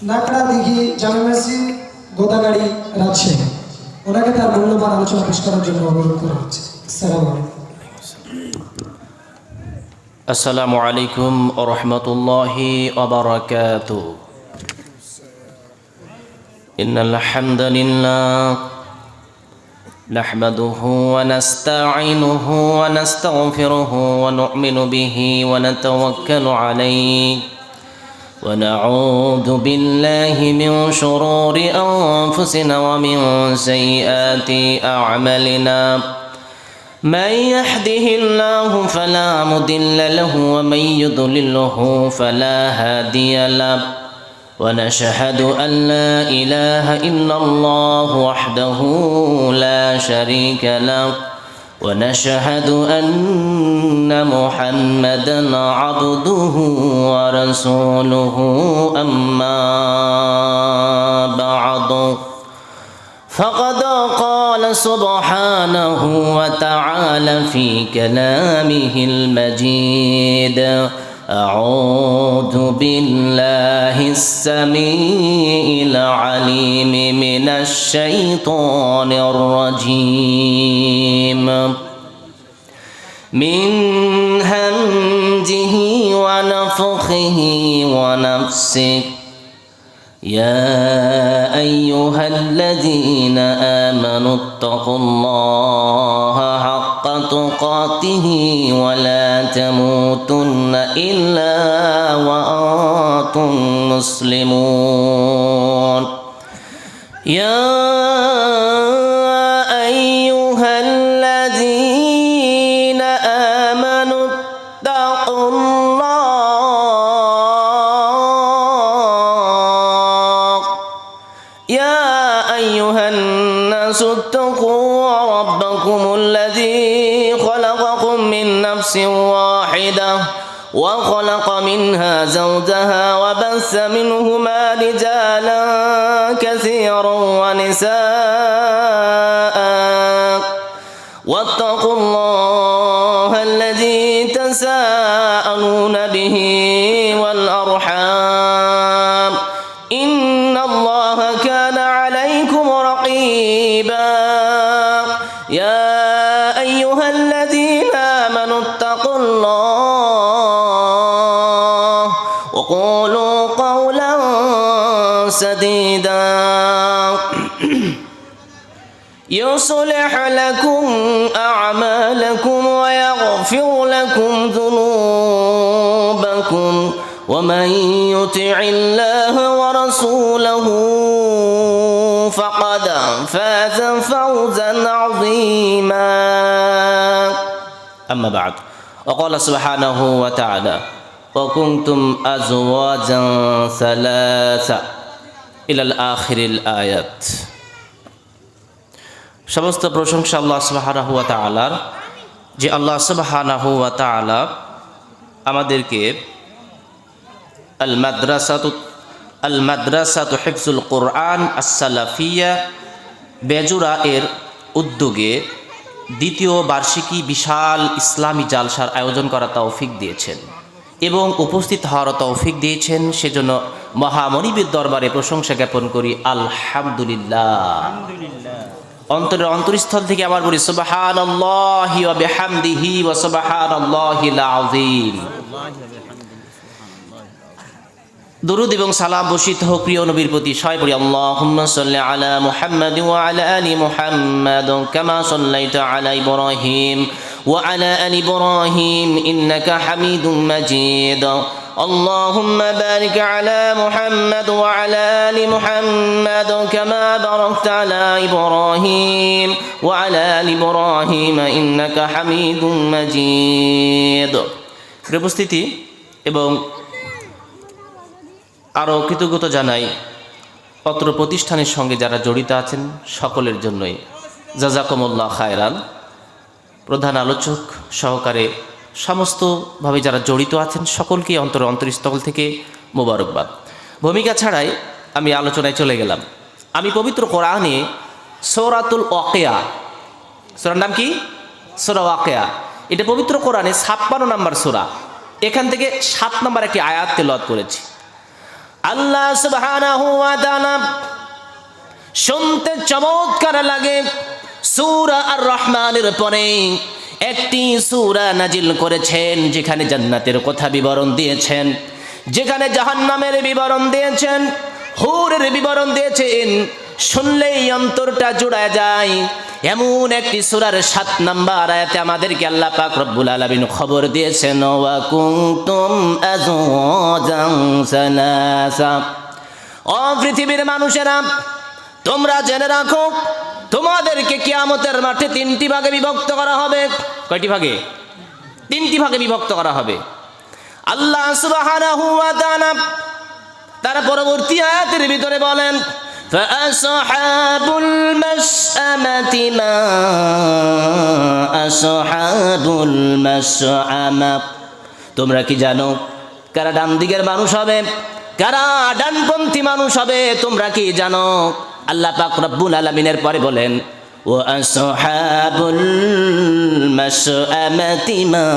নাকড়া দিঘি জামে মসজিদ গোদাগাড়ি রাজশাহী। ওনাকে তার মূল্যবান আলোচনা পেশ করার জন্য অনুরোধ করা হচ্ছে। আসসালামু আলাইকুম। আসসালামু আলাইকুম ওয়া রাহমাতুল্লাহি ওয়া বারাকাতুহু। ইন্নাল হামদালিল্লাহ নাহমাদুহু ওয়া নাস্তাঈনুহু ওয়া নাস্তাগফিরুহু ওয়া নু'মিনু বিহি ওয়া নাতাওয়াক্কালু আলাইহি ওয়া না'উযু বিল্লাহি মিন শুরুরি আনফুসিনা ওয়া মিন সাইয়্যাতি আ'মালিনা। من يهده الله فلا مضل له ومن يضلله فلا هادي له ونشهد أن لا إله إلا الله وحده لا شريك له ونشهد أن محمدا عبده ورسوله أما بعد فقد قال سبحانه وتعالى في كلامه المجيد: أعوذ بالله السميع العليم من الشيطان الرجيم من همزه ونفخه ونفسه. يا أيها الذين آمنوا اتقوا الله حق تقاته ولا تموتن إلا وأنتم مسلمون. يا أيها الذين آمنوا اتقوا اتقوا ربكم الذي خلقكم من نفس واحدة وخلق منها زوجها وبث منهما رجالا كثيرا ونساء واتقوا الله الذي تساءلون به والأرحام إن الله كان عليكم رقيبا. يا أيها الذين آمنوا اتقوا الله وقولوا قولا سديدا يصلح لكم أعمالكم ويغفر لكم ذنوبكم ومن يطع الله ورسوله فقد فاز فوزا عظيما. أما بعد وقال سبحانه وتعالى: وكنتم أزواجا ثلاثة إلى الآخر الآيات. সমস্ত প্রশংসা আল্লাহ সুবহানাহু ওয়া তাআলার, যে আল্লাহ সুবহানাহু ওয়া তাআলা আমাদেরকে আল মাদ্রাসাতু হিফজুল কোরআন আস-সালাফিয়া বেজুরা এর উদ্যোগে দ্বিতীয় বার্ষিকী বিশাল ইসলামী জালসার আয়োজন করা তৌফিক দিয়েছেন এবং উপস্থিত হওয়ার তৌফিক দিয়েছেন। সেজন্য মহামনিবের দরবারে প্রশংসা জ্ঞাপন করি, আলহামদুলিল্লাহ। অন্তরের অন্তরস্থল থেকে আবার বলি সুবহানাল্লাহি ওয়া বিহামদিহি ওয়া সুবহানাল্লাহিল আযীম। দুরূদ এবং সালাম বর্ষিত হোক প্রিয় নবীর প্রতি। সবাই পড়ি আল্লাহুম্মা সাল্লি আলা মুহাম্মাদ ওয়া আলা আলি মুহাম্মাদ কামা সাল্লাইতা আলা ইব্রাহিম ওয়া আলা আলি ইব্রাহিম ইন্নাকা হামিদুম মাজিদ। আল্লাহুম্মা বারিক আলা মুহাম্মাদ ওয়া আলা আলি মুহাম্মাদ কামা বারাকতা আলা ইব্রাহিম ওয়া আলা আলি ইব্রাহিম ইন্নাকা হামিদুম মাজিদ। উপস্থিতি এবং আরও কৃতজ্ঞতা জানাই অত্র প্রতিষ্ঠানের সঙ্গে যারা জড়িত আছেন সকলের জন্যই জাযাকুমুল্লাহ খায়রান। প্রধান আলোচক সহকারে সমস্তভাবে যারা জড়িত আছেন সকলকে অন্তরস্থল থেকে মোবারকবাদ। ভূমিকা ছাড়াই আমি আলোচনায় চলে গেলাম। আমি পবিত্র কোরআনে সূরাতুল ওয়াকিয়া, সূরার নাম কি? সূরা ওয়াকিয়া। এটা পবিত্র কোরআনে 56 নম্বর সূরা। এখান থেকে 7 নম্বর একটি আয়াত তেলাওয়াত করেছি। আল্লাহ সুবহানাহু ওয়া তাআলা শুনতে চমৎকার লাগে। সূরা আর রহমানের পরে একটি সূরা নাজিল করেছেন যেখানে জান্নাতের কথা বিবরণ দিয়েছেন, যেখানে জাহান্নামের বিবরণ দিয়েছেন, হুরের বিবরণ দিয়েছেন। শুনলেই অন্তরটা জুড়ায় যায়। এমন একটি সূরার 7 নম্বর আয়াতে আমাদেরকে আল্লাহ পাক রব্বুল আলামিন খবর দিয়েছেন, ওয়া কুনতুম আযওয়াজান সালাসা। ও পৃথিবীর মানুষেরা, তোমরা জেনে রাখো তোমাদেরকে কিয়ামতের মাঠে 3টি ভাগে বিভক্ত করা হবে। কয়টি ভাগে? 3টি ভাগে বিভক্ত করা হবে। আল্লাহ সুবহানাহু ওয়া তাআলা তার পরবর্তী আয়াতের ভিতরে বলেন, ফাআসহাবুল মাশআমাতি মা আসহাবুল মাশআমা। তোমরা কি জানো কারা ডান দিকের মানুষ হবে, কারা ডানপন্থী মানুষ হবে? তোমরা কি জানো? আল্লাহ পাক রব্বুল আলামিনের পরে বলেন, ওয়া আসহাবুল মাশআমাতি মা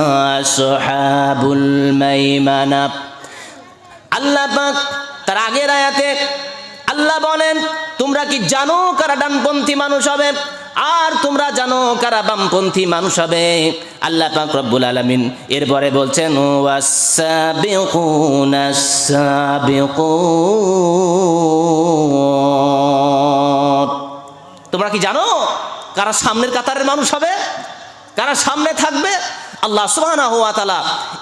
আসহাবুল মাইমানা। আল্লাহ পাক তার আগের আয়াতে আল্লাহ বলেন, তোমরা কি জানো কারা ডানপন্থী মানুষ হবে, আর তোমরা জানো কারা বামপন্থী মানুষ হবে? আল্লাহ পাক রব্বুল আলামিন এরপরে বলছেন, ওয়াস-সাবিকুনাস সাবিকুন। তোমরা কি জানো কারা সামনের কাতারের মানুষ হবে, কারা সামনে থাকবে? আল্লাহ সুবহানাহু ওয়া তাআলা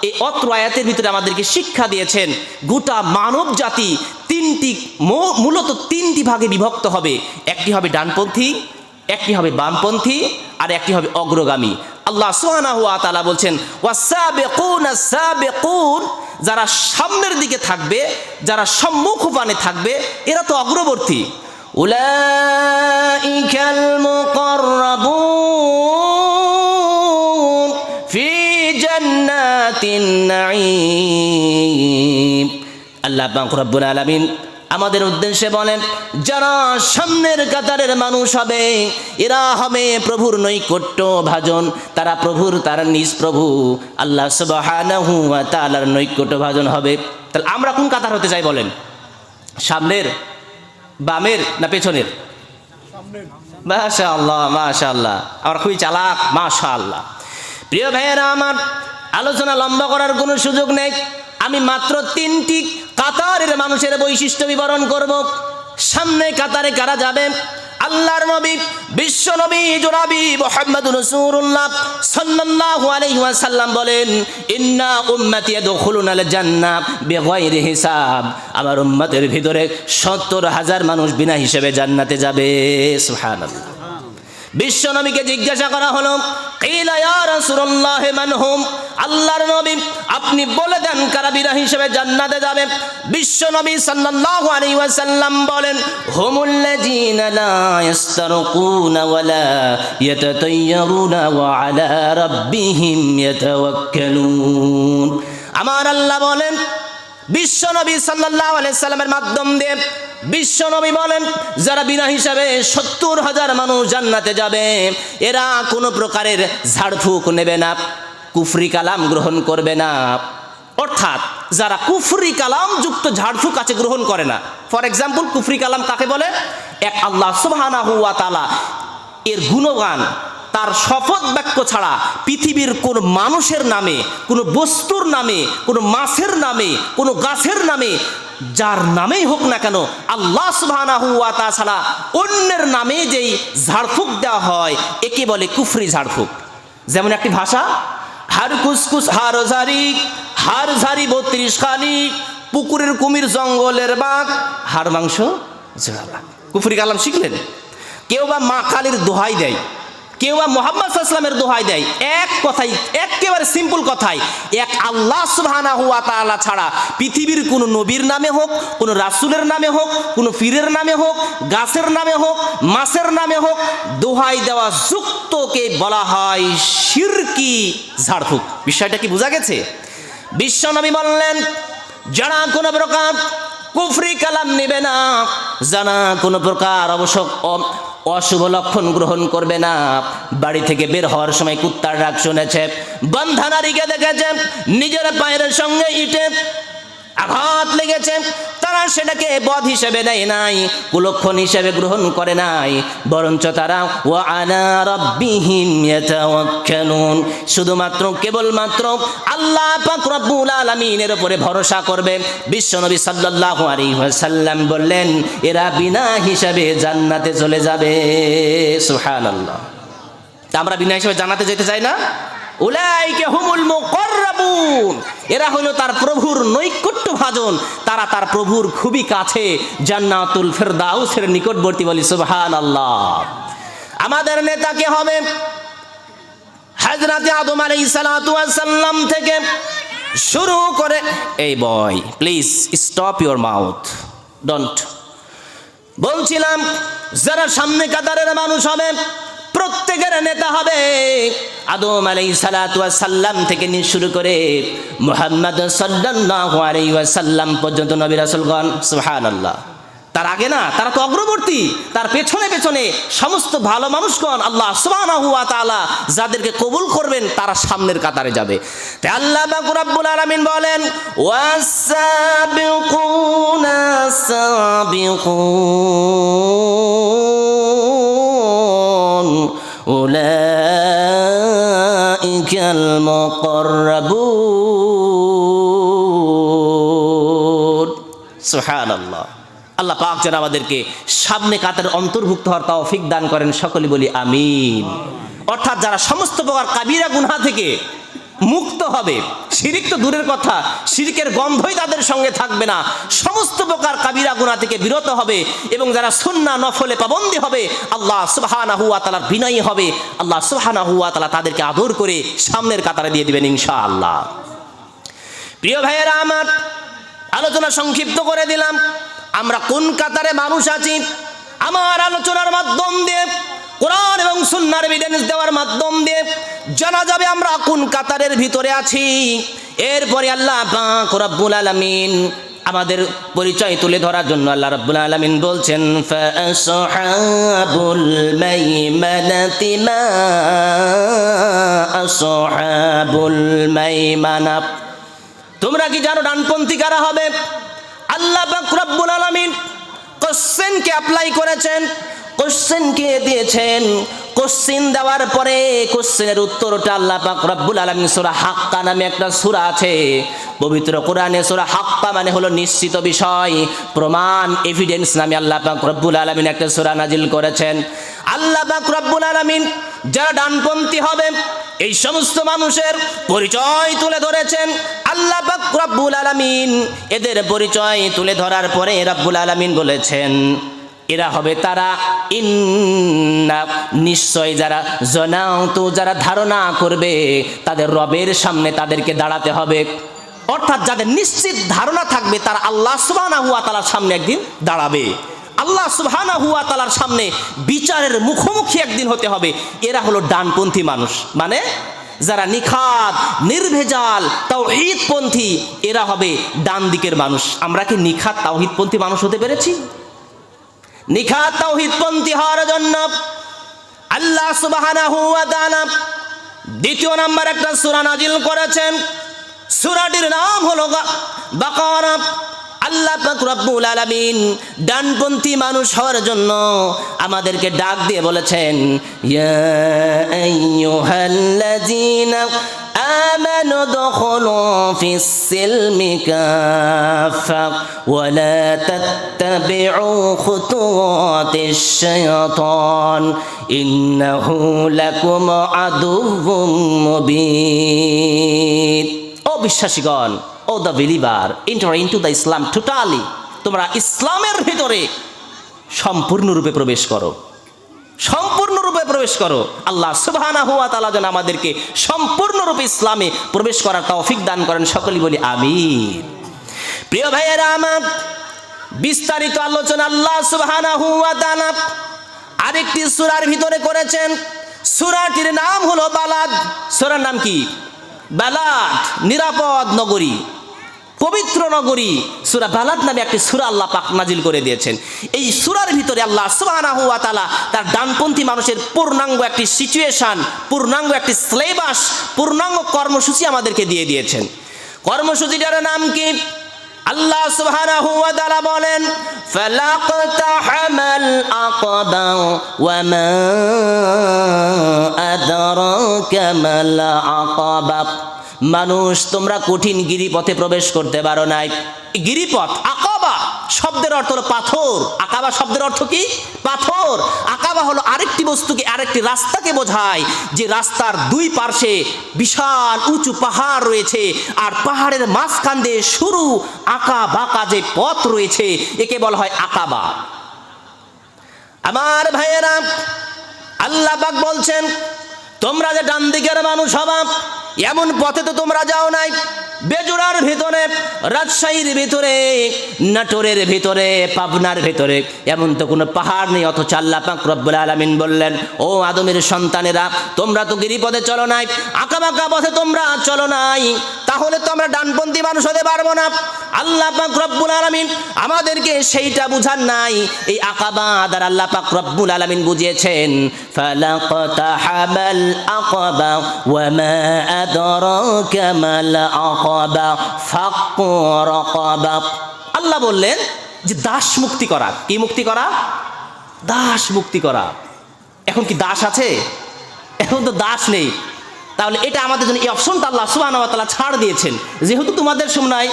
এই অত্র আয়াতের ভিতরে আমাদেরকে শিক্ষা দিয়েছেন গোটা মানব জাতি মূলত তিনটি ভাগে বিভক্ত হবে। একটি হবে ডানপন্থী, একটি হবে বামপন্থী, আর একটি হবে অগ্রগামী। আল্লাহ সুবহানাহু ওয়া তাআলা বলছেন, ওয়াস-সাবিকুনাস সাবিকুন। যারা সামনের দিকে থাকবে, যারা সম্মুখপানে থাকবে, এরা তো অগ্রবর্তী। উলাইকাল মুকাররাবুন ফি জান্নাতিন নাঈম। আল্লাহ পাক রব্বুল আলামিন আমাদের উদ্দেশ্যে বলেন, যারা সামনের কাতারের মানুষ হবে এরা হবে প্রভুর নৈকট্য ভাজন। তারা প্রভুর, তারা নিজ প্রভু আল্লাহ সুবহানাহু ওয়া তাআলার নৈকট্য ভাজন হবে। তাহলে আমরা কোন কাতার হতে চাই বলেন? সামনের, বামের না পেছনের? মাশাআল্লাহ, মাশাআল্লাহ, আমরা খুবই চালাক, মাশাআল্লাহ। প্রিয় ভাইয়েরা আমার, আলোচনা লম্বা করার কোনো সুযোগ নেই। আমি মাত্র 3টি কাতারের মানুষের বৈশিষ্ট্য বিবরণ করব। সামনে কাতারে কারা যাবে? আল্লাহর নবী, বিশ্ব নবী জনাবি মুহাম্মদুর রাসূলুল্লাহ সাল্লাল্লাহু আলাইহি ওয়াসাল্লাম বলেন, ইন্না উম্মতি ইয়াদখুলুনাল জান্নাহ বিগাইরি হিসাব। আমার উম্মতের ভিতরে 70,000 মানুষ বিনা হিসেবে জান্নাতে যাবে। সুবহানাল্লাহ। বিশ্ব নবীকে জিজ্ঞাসা করা হলো, কিলা ইয়া রাসূলুল্লাহ মান হুম? আল্লাহর নবী আপনি বলে দেন কারা বিনা হিসেবে জান্নাতে যাবে। বিশ্ব নবী সাল্লাল্লাহু আলাইহি ওয়াসাল্লাম বলেন, হুমুল্লাযীনা লা ইস্তারকুনা ওয়া লা ইয়াতাতায়্যারুনা ওয়া আলা রাব্বিহিম ইয়াতাওয়াক্কালুন। আমার আল্লাহ বলেন, বিশ্ব নবী সাল্লাল্লাহু আলাইহি সাল্লামের মাধ্যম দিয়ে বিশ্ব নবী বলেন, যারা বিনা হিসাবে 70,000 মানুষ জান্নাতে যাবে, এরা কোনো প্রকারের ঝাড়ফুঁক নেবে না, কুফরি কালাম গ্রহণ করবে না। অর্থাৎ যারা কুফরি কালাম যুক্ত ঝাড়ফুঁক আছে গ্রহণ করে না। ফর এক্সাম্পল, কুফরি কালাম কাকে বলে? এক আল্লাহ সুবহানাহু ওয়া তাআলা এর গুণগান, তার শপথ বাক্য ছাড়া পৃথিবীর কোন মানুষের নামে, কোন বস্তুর নামে, কোন মাছের নামে, কোন গাছের নামে, যার নামেই হোক না কেন, আল্লাহ সুবহানাহু ওয়া তাআলা ছাড়া অন্যের নামে যেই ঝাড়ফুঁক দেওয়া হয় একে বলে কুফরি ঝাড়ফুঁক। যেমন একটি ভাষা, হার কুসকুস হার ঝাড়ি, হার ঝাড়ি 32 খানি, পুকুরের কুমির জঙ্গলের বাঘ, হাড় মাংস ঝালা। কুফরি কালাম শিখলেন। কেউ বা মা কালীর দোহাই দেয়, কেউ বা মুহাম্মদ সাল্লাল্লাহু আলাইহি ওয়াসাল্লামের দোহাই দেয়। এক কথাই, একেবারে সিম্পল কথাই, এক আল্লাহ সুবহানাহু ওয়া তাআলা ছাড়া পৃথিবীর কোনো নবীর নামে হোক, কোনো রাসূলের নামে হোক, কোনো পীরের নামে হোক, গাছের নামে হোক, মাছের নামে হোক, দোহাই দেওয়া যুক্তকে বলা হয় শিরকি ঝাড়ফুঁক। বিষয়টা কি বোঝা গেছে? বিশ্বনবী বললেন, যারা কোনো প্রকার কুফরি কালাম নেবে না, যারা কোনো প্রকার অশুভ লক্ষণ গ্রহণ করবে না, বাড়ি থেকে বের হওয়ার সময় কুত্তার ডাক শুনেছে, বন্ধা নারীকে দেখেছে, নিজের পায়ের সঙ্গে ইটে আঘাত লেগেছে, তারা সেটাকে বধ হিসেবে নেয় নাই, কুলক্ষণ হিসেবে গ্রহণ করে নাই, বরঞ্চ তারা ওয়া আলা রাব্বিহিম ইয়াতাওয়াক্কালুন, শুধুমাত্র কেবলমাত্র আল্লাহ পাক রব্বুল আলামিনের উপরে ভরসা করবে। বিশ্বনবী সাল্লাল্লাহু আলাইহি ওয়াসাল্লাম বললেন, এরা বিনা হিসাবে জান্নাতে চলে যাবে। সুবহানাল্লাহ। তা আমরা বিনা হিসাবে জান্নাতে যেতে চাই না? উলাইকা হুমুল মুকাররাবুন, এরা হলো তার প্রভুর নৈকট্য ভাজন, তারা তার প্রভুর খুবই কাছে, জান্নাতুল ফেরদাউসের নিকটবর্তী। বলি সুবহানাল্লাহ। আমাদের নেতা কে হবে? হযরত আদম আলাইহিস সালাতু ওয়াস সালাম থেকে শুরু করে, এই boy please stop your mouth, don't. বলছিলাম যারা সামনে কাতারের মানুষ হবে, প্রত্যেকের নেতা হবে আদম আলাইহিস সালাতু ওয়াস সালাম থেকে নিয়ে শুরু করে মুহাম্মদ সাল্লাল্লাহু আলাইহি ওয়াসাল্লাম পর্যন্ত নবী রাসূলগণ। সুবহানাল্লাহ। তার আগে না, তারা তো অগ্রবর্তী, তার পেছনে পেছনে সমস্ত ভালো মানুষগণ আল্লাহ সুবহানাহু ওয়া তাআলা যাদেরকে কবুল করবেন তারা সামনের কাতারে যাবে। তাই আল্লাহ পাক রব্বুল আলামিন বলেন, ওয়াসাবিকুনা সাবিকুন উলাইকাল মুকাররাবুন। সুবহানাল্লাহ। আল্লাহ পাক যেন আমাদেরকে সামনে কাতারের অন্তর্ভুক্ত হওয়ার তৌফিক দান করেন, সকলে বলি আমিন। অর্থাৎ যারা সমস্ত প্রকার কাবিরা গুনাহ থেকে মুক্ত হবে, শিরিক তো দূরের কথা, শিরিকের গন্ধই তাদের সঙ্গে থাকবে না, সমস্ত প্রকার কাবিরা গুনাহ থেকে বিরত হবে, এবং যারা সুন্নাহ নফলে পাবন্দি হবে, আল্লাহ সুবহানাহু ওয়া তাআলার বিনয়ী হবে, আল্লাহ সুবহানাহু ওয়া তাআলা তাদেরকে আদর করে সামনের কাতারে দিয়ে দিবেন ইনশাআল্লাহ। প্রিয় ভাইয়েরা আমার, আলোচনা সংক্ষিপ্ত করে দিলাম। আমরা কোন কাতারে মানুষ আছি, আমার আলোচনার মাধ্যম দিয়ে, কোরআন এবং সুন্নাহর এভিডেন্স দেওয়ার মাধ্যম দিয়ে জানা যাবে আমরা কোন কাতারের ভিতরে আছি। এরপরে আল্লাহ পাক রব্বুল আলামিন আমাদের পরিচয় তুলে ধরার জন্য আল্লাহ রাব্বুল আলামিন বলছেন, ফাআসহাবুল মাইমানাতি মা আসহাবুল মাইমানা। তোমরা কি জানো ডানপন্থী কারা হবে? আল্লাহ পাক রব্বুল আলামিন কোশ্চেনকে অ্যাপ্লাই করেছেন, কোশ্চেনকে দিয়েছেন। কোশ্চেন দেওয়ার পরে কোশ্চেনের উত্তরটা আল্লাহ পাক রব্বুল আলামিন সূরা হাক্কা নামে একটা সূরা আছে পবিত্র কোরআনে। সূরা হাক্কা মানে হলো নিশ্চিত বিষয়, প্রমাণ, এভিডেন্স নামে আল্লাহ পাক রব্বুল আলামিন একটা সূরা নাজিল করেছেন। আল্লাহ পাক রব্বুল আলামিন যারা ডানপন্থী হবে এই সমস্ত মানুষের পরিচয় তুলে ধরেছেন। আল্লাহ পাক রব্বুল আলামিন এদের পরিচয় তুলে ধরার পরে রব্বুল আলামিন বলেছেন, এরা হবে তারা ইন্না, নিশ্চয় যারা জনাউতু, যারা ধারণা করবে তাদের রবের সামনে তাদেরকে দাঁড়াতে হবে। অর্থাৎ যাদের নিশ্চিত ধারণা থাকবে তারা আল্লাহ সুবহানাহু ওয়া তাআলার সামনে একদিন দাঁড়াবে, আল্লাহ সুবহানাহু ওয়া তাআলার সামনে বিচারের মুখোমুখি একদিন হতে হবে। এরা হলো ডানপন্থী মানুষ, মানে যারা নিখাত নির্ভেজাল তাওহীদপন্থী, এরা হবে ডান দিকের মানুষ। আমরা কি নিখাত তাওহীদপন্থী মানুষ হতে পেরেছি? নিখাত তাওহীদপন্থী হওয়ার জন্য আল্লাহ সুবহানাহু ওয়া তাআলা দ্বিতীয় নাম্বার একটা সূরা নাজিল করেছেন। সূরাটির নাম হলো বাকারা। আল্লাহ পাক রব্বুল আলামিন ডানপন্থী মানুষ হওয়ার জন্য আমাদেরকে ডাক দিয়ে বলেছেন, ইয়া আইয়ুহাল্লাযীনা আমানু দুখুলু ফিস সিলমি কাফা ওয়া লা তাত্তাবিউ খুতুওয়াতিশ শায়াতান ইন্নাহু লাকুম আদুউম মুবিন। ও বিশ্বাসীগণ, O the believer, enter into the Islam totally. তোমরা ইসলামের ভিতরে সম্পূর্ণরূপে প্রবেশ করো, সম্পূর্ণরূপে প্রবেশ করো। আল্লাহ সুবহানাহু ওয়া তাআলা যেন আমাদেরকে সম্পূর্ণরূপে ইসলামে প্রবেশ করার তৌফিক দান করেন, সকলেই বলি আমিন। প্রিয় ভাইয়েরা আমার, বিস্তারিত আলোচনা আল্লাহ সুবহানাহু ওয়া তাআলা আরেকটি সূরার ভিতরে করেছেন। সূরাটির নাম হলো বালাদ। সূরার নাম কি? বালাদ, নিরাপদ নগরী, পবিত্র নগরী। সূরা বালাদ নামে একটি সূরা আল্লাহ পাক নাজিল করে দিয়েছেন। এই সূরার ভিতরে আল্লাহ সুবহানাহু ওয়া তাআলা তার ডানপন্থী মানুষের পূর্ণাঙ্গ একটি সিচুয়েশন, পূর্ণাঙ্গ একটি সিলেবাস, পূর্ণাঙ্গ কর্মসূচি আমাদেরকে দিয়ে দিয়েছেন। কর্মসূচিটার নাম কি? আল্লাহ সুবহানাহু ওয়া তাআলা বলেন ফালাকতাহামাল আকাবা ওয়া মা আদরাকা মাল আকাবা। মানুষ তোমরা কঠিন গিরিপথে প্রবেশ করতে পারো নাই। গিরিপথ আকাবা শব্দের অর্থ হলো পাথর। আকাবা শব্দের অর্থ কি? পাথর। আকাবা হলো আরেকটি বস্তুকে, আরেকটি রাস্তাকে বোঝায়, যে রাস্তার দুই পার্শ্বে বিশাল উঁচু পাহাড় রয়েছে, আর পাহাড়ের মাঝখান দিয়ে সরু আঁকা বাঁকা যে পথ রয়েছে, একে বলা হয় আকাবা। আমার ভাইয়েরা, আল্লাহ পাক বলছেন তোমরা যে ডান দিকের মানুষ হবা, এমন পথে তো তোমরা যাও নাই। বেজোড়ার ভিতরে, রাজশাহীর ভিতরে, নাটোরের ভিতরে, পাবনার ভিতরে এমন তো কোনো পাহাড় নেই, অথচ আল্লাহ পাক রব্বুল আলামিন বললেন ও আদমের সন্তানেরা, তোমরা তো গিরিপথে চলো নাই, আঁকাবাঁকা পথে তোমরা চলো নাই, তাহলে তো আমরা ডানপন্থী মানুষ হতে পারবো না। আল্লাহ পাক রব্বুল আলামিন আমাদেরকে সেইটা বুঝান নাই। এই আকাবা দ্বারা আল্লাহ পাক রব্বুল আলামিন বুঝিয়েছেন ফালাকতাহামাল আকাবা ওয়া মা আদরাকা মাল আকাবা ফাক্কু রাকাবা। আল্লাহ বললেন যে দাস মুক্তি করা। কি মুক্তি করা? দাস মুক্তি করা। এখন কি দাস আছে? এখন তো দাস নেই। তাহলে এটা আমাদের জন্য এই অপশনটা আল্লাহ সুবহানাহু ওয়া তাআলা ছাড় দিয়েছেন, যেহেতু তোমাদের সময়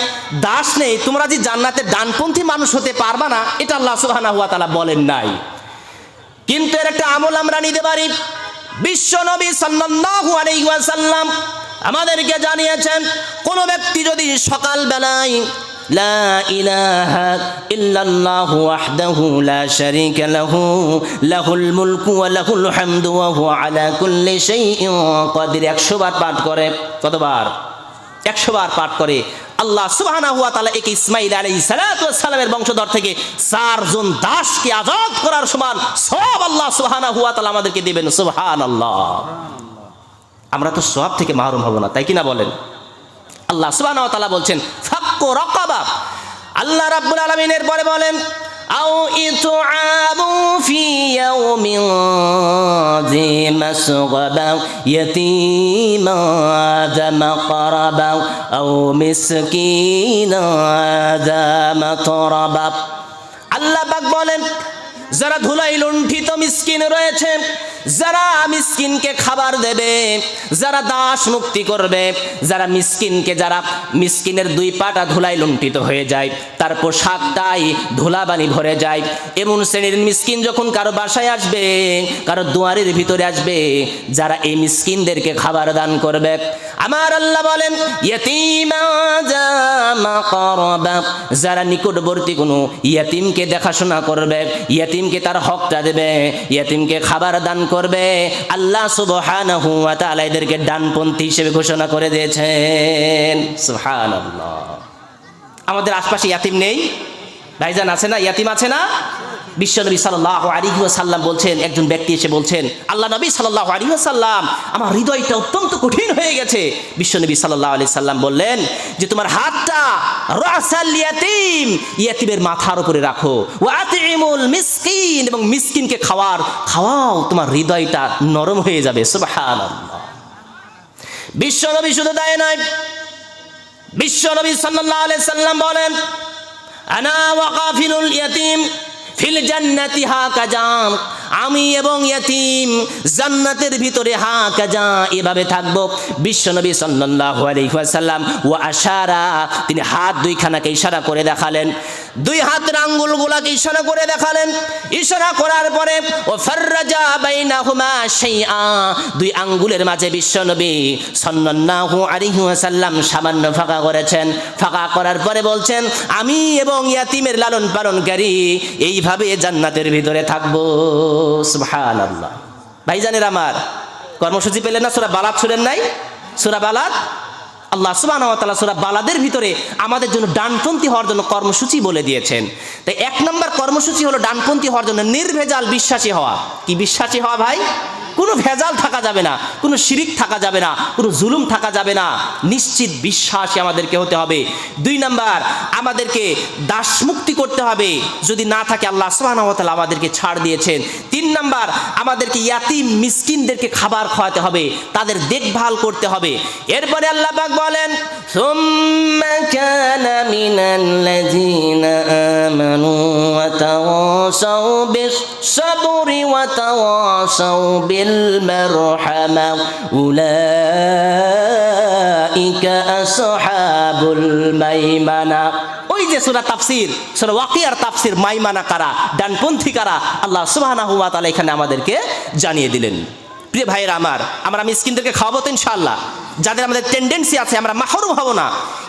দাস নেই, তোমরা যে জান্নাতে ডানপন্থী মানুষ হতে পারবা না, এটা আল্লাহ সুবহানাহু ওয়া তাআলা বলেন নাই। কিন্তু এর একটা আমল আমরা নিতে পারি। বিশ্ব নবী সাল্লাল্লাহু আলাইহি ওয়াসাল্লাম আমাদেরকে জানিয়েছেন, কোন ব্যক্তি যদি সকাল বেলায় লা ইলাহা ইল্লাল্লাহু ওয়াহদাহু লা শারীকা লাহু লাহুল মুলকু ওয়া লাহুল হামদু ওয়া হুয়া আলা কুল্লি শাইইন কাদির 100 বার পাঠ করে। কতবার? 100 বার পাঠ করে। আল্লাহ সুবহানাহু ওয়া তাআলা একে ইসমাঈল আলাইহিস সালাতু ওয়াস সালামের বংশধর থেকে 4 জন দাসকে আযাদ করার সমান সওয়াব আল্লাহ সুবহানাহু ওয়া তাআলা আমাদেরকে দিবেন। সুবহানাল্লাহ। আমরা তো সওয়াব থেকে মাহরুম হব না, তাই কি না বলেন? আল্লাহ সুবহানাহু ওয়া তাআলা বলছেন ফাক্কু রাকাবা। আল্লাহ রাব্বুল আলামিন এর পরে বলেন আও ইতুআবু ফি ইয়াউমিন যি মাসগাবা ইয়াতীমা যা মাকরাবা আও মিসকিনা যা মাতরাবা। আল্লাহ পাক বলেন যারা ধুলাই লুণ্ঠিত মিসকিন রয়েছে, যারা মিসকিনকে খাবার দেবে, যারা দাস মুক্তি করবে, যারা মিসকিনের দুই পাটা ধুলাই লুণ্ঠিত হয়ে যায়, তার পোশাকটাই ধুলাবালি ভরে যায়, এমন শ্রেণীর মিসকিন যখন কারো বাসায় আসবে, কারো দুয়ারের ভিতরে আসবে, যারা এই মিসকিনদেরকে খাবার দান করবে, আমার আল্লাহ বলেন ইয়াতীমা যা মাকরাবা, যারা নিকটবর্তী কোনো ইয়াতীমকে দেখাশোনা করবে, ইয়াতীমকে তার হকটা দেবে, ইয়াতীমকে খাবার দান করবে, আল্লাহ সুবহানাহু ওয়া তাআলা এদেরকে ডানপন্থী হিসেবে ঘোষণা করে দিয়েছেন। সুবহানাল্লাহ। আমাদের আশপাশে ইয়াতীম নেই? ভাইজান আছে না? ইয়াতীম আছে না? বিশ্বনবী সাল্লাল্লাহু আলাইহি ওয়াসাল্লাম বলছেন, একজন ব্যক্তি এসে বলছেন আল্লাহ নবী সাল্লাল্লাহু আলাইহি ওয়াসাল্লাম, আমার হৃদয়টা অত্যন্ত কঠিন হয়ে গেছে। বিশ্বনবী সাল্লাল্লাহু আলাইহি সাল্লাম বললেন যে তোমার হাতটা রাসাল ইয়াতীম, ইয়াতীমের মাথার উপরে রাখো, ওয়া আতিমুল মিসকিন, এবং মিসকিনকে খাওয়াও, তোমার হৃদয়টা নরম হয়ে যাবে। সুবহানাল্লাহ। বিশ্বনবী শুধু তাই নয়, বিশ্বনবী সাল্লাল্লাহু আলাইহি সাল্লাম বলেন আনা ওয়া কাফিলুল ইয়াতীম ফিল জান্নাতি হাকাজা, আমি এবং ইয়াতীম জান্নাতের ভিতরে হাকাজা এভাবে থাকবো। বিশ্বনবী সাল্লাল্লাহু আলাইহি ওয়াসাল্লাম ওয়া আশারা, তিনি হাত দুইখানাকে ইশারা করে দেখালেন, দুই হাতের আঙ্গুলগুলোকে ইশারা করে দেখালেন। ইশারা করার পরে ও ফাররাজা বাইনাহুমা শাইআ, দুই আঙ্গুলের মাঝে বিশ্বনবী সাল্লাল্লাহু আলাইহি ওয়াসাল্লাম সামান্য ফাঁকা করেছেন। ফাঁকা করার পরে বলছেন আমি এবং ইয়াতীমের লালন পালনকারী এইভাবে জান্নাতের ভিতরে থাকবো। সুবহানাল্লাহ। ভাইজানের আমার, কর্মসূচি পেলেন না? সূরা বালাদ শুনেন নাই? সূরা বালাদ, আল্লাহ সুবহানাহু ওয়া তাআলা সূরা বালাদের ভিতরে আমাদের জন্য ডানপন্থী হওয়ার জন্য কর্মসূচি বলে দিয়েছেন। তাই 1 নম্বর কর্মসূচি হলো ডানপন্থী হওয়ার জন্য নির্ভেজাল বিশ্বাসী হওয়া। কি বিশ্বাসী হওয়া ভাই? কোনো ভেজাল থাকা যাবে না, কোনো শিরিক থাকা যাবে না, কোনো জুলুম থাকা যাবে না, নিশ্চিত বিশ্বাসী আমাদেরকে হতে হবে। 2 নাম্বার, আমাদেরকে দাসমুক্তি করতে হবে, যদি না থাকে আল্লাহ সুবহানাহু ওয়া তাআলা আমাদেরকে ছাড় দিয়েছেন। 3 নাম্বার, আমাদেরকে ইয়াতিম মিসকিনদেরকে খাবার খাওয়াতে হবে, তাদের দেখভাল করতে হবে। এরপরে আল্লাহ পাক বলেন, সুম্মা কানা মিনাল্লাযীনা আমানু ওয়া তাওয়াসাউ বিস-সাবরি ওয়া তাওয়াসাউ বিল মারহামা উলাইকা আসহাবুল মাইমানা। ওই যে সূরা তাফসীর, সূরা ওয়াকিয়ার তাফসীর, মাইমানা কারা, ডানপন্থী কারা, আল্লাহ সুবহানাহু ওয়া তাআলা এখানে আমাদেরকে জানিয়ে দিলেন। প্রিয় ভাইয়েরা আমার, আমরা মিসকিনদেরকে খাওয়াবো তো ইনশাআল্লাহ। যাদের আমাদের টেন্ডেন্সি আছে আমরা মাহরুম হব না,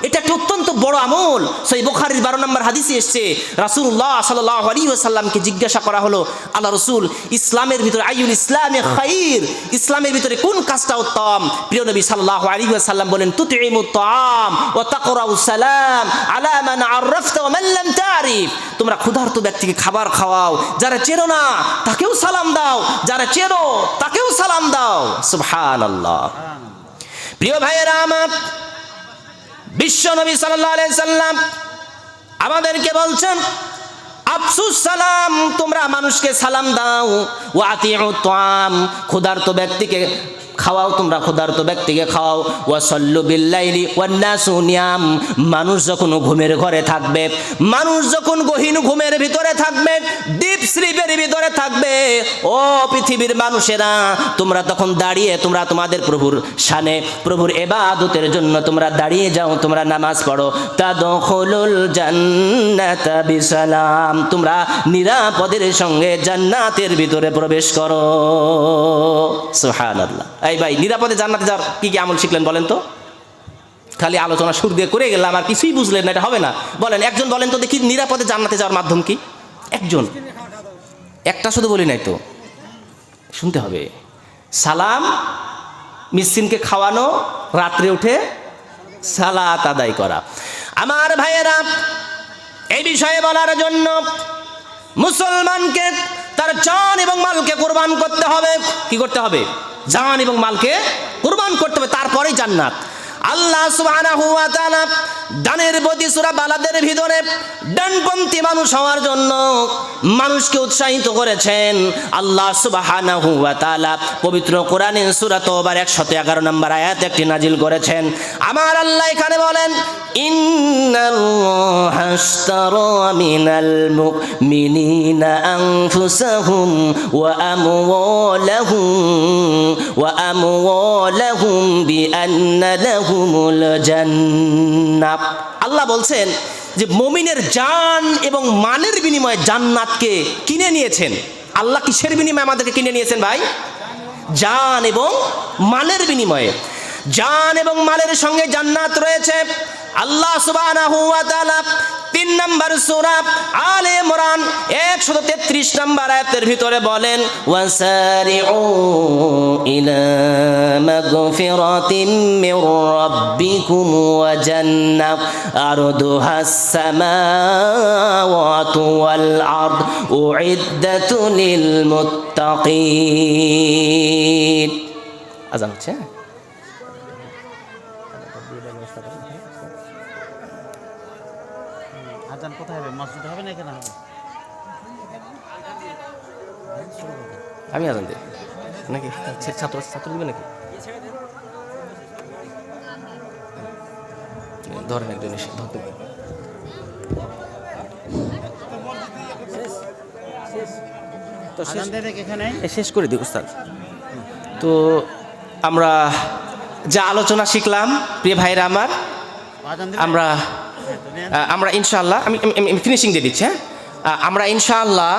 এটা একটা অত্যন্ত বড় আমল। সহিহ বুখারীর 12 নম্বর হাদিসে এসেছে, রাসূলুল্লাহ সাল্লাল্লাহু আলাইহি ওয়াসাল্লামকে জিজ্ঞাসা করা হলো, আল্লাহ রাসূল, ইসলামের ভিতরে আইয়ুল ইসলামে খায়র, ইসলামের ভিতরে কোন কাজটা উত্তম? প্রিয় নবী সাল্লাল্লাহু আলাইহি ওয়াসাল্লাম বলেন, তুতঈমুত তাআম ওয়া তাকরাউস সালাম আলা মান আররাফতা ওয়া মান লাম তারিফ। তোমরা ক্ষুধার্ত ব্যক্তিকে খাবার খাওয়াও, যারা চেনো না তাকেও সালাম দাও, যারা চেনো তাকেও সালাম দাও। সুবহানাল্লাহ। প্রিয় ভাইয়েরা আমার, বিশ্ব নবী সাল্লাল্লাহু আলাইহি সাল্লাম আমাদেরকে বলছেন, আফসুস সালাম, তোমরা মানুষকে সালাম দাও, ওয়া আতিউত তাআম, ক্ষুধার্ত ব্যক্তিকে খাওয়াও, তোমরা ক্ষুধার্ত ব্যক্তিকে খাওয়াও, ওয়া সাল্লু বিল্লাইলি ওয়ান নাসু নিয়াম, মানুষ যখন ঘুমের ঘরে থাকবে, মানুষ যখন গহীন ঘুমের ভিতরে থাকবে, ডিপ স্লিপের ভিতরে থাকবে, ও পৃথিবীর মানুষেরা, তোমরা তখন দাঁড়িয়ে তোমরা তোমাদের প্রভুর শানে, প্রভুর ইবাদতের জন্য তোমরা দাঁড়িয়ে যাও, তোমরা নামাজ পড়ো, তাদখুলুল জান্নাতা বিসালাম, তোমরা নিরাপদের সঙ্গে জান্নাতের ভিতরে প্রবেশ করো। সুবহানাল্লাহ। এই ভাই, নিরাপদে জান্নাতে যাওয়ার কি কি আমল শিখলেন বলেন তো? খালি আলোচনা সুর দিয়ে করে গেলাম, আর কিছুই বুঝলেন না, এটা হবে না। বলেন, একজন বলেন তো দেখি, নিরাপদে জান্নাতে যাওয়ার মাধ্যম কি? একজন, একটা শুধু বলি নাই তো, শুনতে হবে। সালাম, মিসকিনকে খাওয়ানো, রাত্রে উঠে সালাত আদায় করা। আমার ভাইয়েরা, এই বিষয়ে বলার জন্য মুসলমানকে তার জান এবং মালকে কুরবান করতে হবে। কি করতে হবে? জান এবং মালকে কুরবান করতে হবে, তারপরেই জান্নাত। আল্লাহ সুবহানাহু ওয়া তাআলা ডানের প্রতি সূরা বালাদের ভিতরে ডানপন্থী মানুষ হওয়ার জন্য মানুষকে উৎসাহিত করেছেন। আল্লাহ সুবহানাহু ওয়া তাআলা পবিত্র কোরআনে সূরা তাওবার 111 নম্বর আয়াত একটি নাজিল করেছেন। আমার আল্লাহ এখানে বলেন, ইন্নাল্লাহা আশতারা মিনাল মুমিনিনা আনফুসাহুম ওয়া আমওয়ালাহুম বিআন্না লাহুমুল জান্নাহ। আল্লাহ বলছেন যে মুমিনের জান এবং মালের বিনিময়ে জান্নাতকে কিনে নিয়েছেন। আল্লাহ কিসের বিনিময়ে আমাদেরকে কিনে নিয়েছেন ভাই? জান এবং মালের বিনিময়ে। জান এবং মালের সঙ্গে জান্নাত রয়েছে। আল্লাহ সুবহানাহু ওয়া তাআলা 3 নম্বর সূরা আলে ইমরান 133 নম্বর আয়াতের ভিতরে বলেন, ওয়াসারিউ ইলা মাগফিরাতিম মির রাব্বিকুম ওয়া জান্নাত আরদুহাস সামাওয়াতু ওয়াল আরদ উইদ্দাতু লিল মুত্তাকিন। আযান হচ্ছে। আজান কোথায় হবে? মসজিদে হবে না এখানে হবে? আমি আজান দিই নাকি? ছাত্র দিবে নাকি? ধরেন একজন এসে ধরতে পারে। তো আজান দেবে এখানে? শেষ করে দিই উস্তাদ। তো আমরা যা আলোচনা শিখলাম প্রিয় ভাইরা আমার, আজান দেবে? আমরা ইনশাআল্লাহ, আমি ফিনিশিং দিয়ে দিচ্ছি। হ্যাঁ, আমরা ইনশাআল্লাহ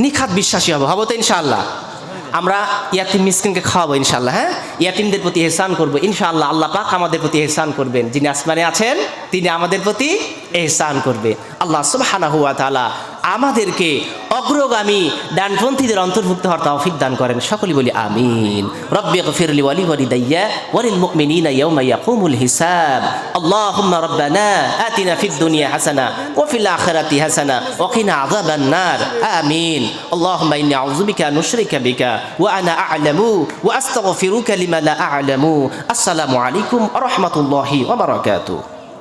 নিখাত বিশ্বাসী হবো তো ইনশাআল্লাহ। আমরা ইয়াতিম মিসকিনকে খাওয়াবো ইনশাআল্লাহ। হ্যাঁ, ইয়াতিমদের প্রতি ইহসান করবো ইনশাআল্লাহ। আল্লাহ পাক আমাদের প্রতি ইহসান করবেন। যিনি আসমানে আছেন তিনি আমাদের প্রতি ইহসান করবে। আল্লাহ সুবহানাহু ওয়া তাআলা আমাদেরকে অগ্রগামী ডানপন্থীদের অন্তর্ভুক্ত হওয়ার তৌফিক দান করেন। সকলে বলি আমিন। রব্বি গফিরলি ওয়ালি ওয়ালিদাইয়া ওয়ালিল মুমিনিনা ইয়াওমা ইয়াকুমুল হিসাব। আল্লাহুম্মা রব্বানা আতিনা ফিদ দুনিয়া হাসানা ওয়া ফিল আখিরাতি হাসানা ওয়া কিনা আযাবান নার। আমিন। আল্লাহুম্মা ইন্নী আউযু বিকা আন উশরিকা বিকা ওয়া আনা আ'লামু ওয়া আস্তাগফিরুকা লিমা লা আ'লামু। আসসালামু আলাইকুম ওয়া রাহমাতুল্লাহি ওয়া বারাকাতুহু।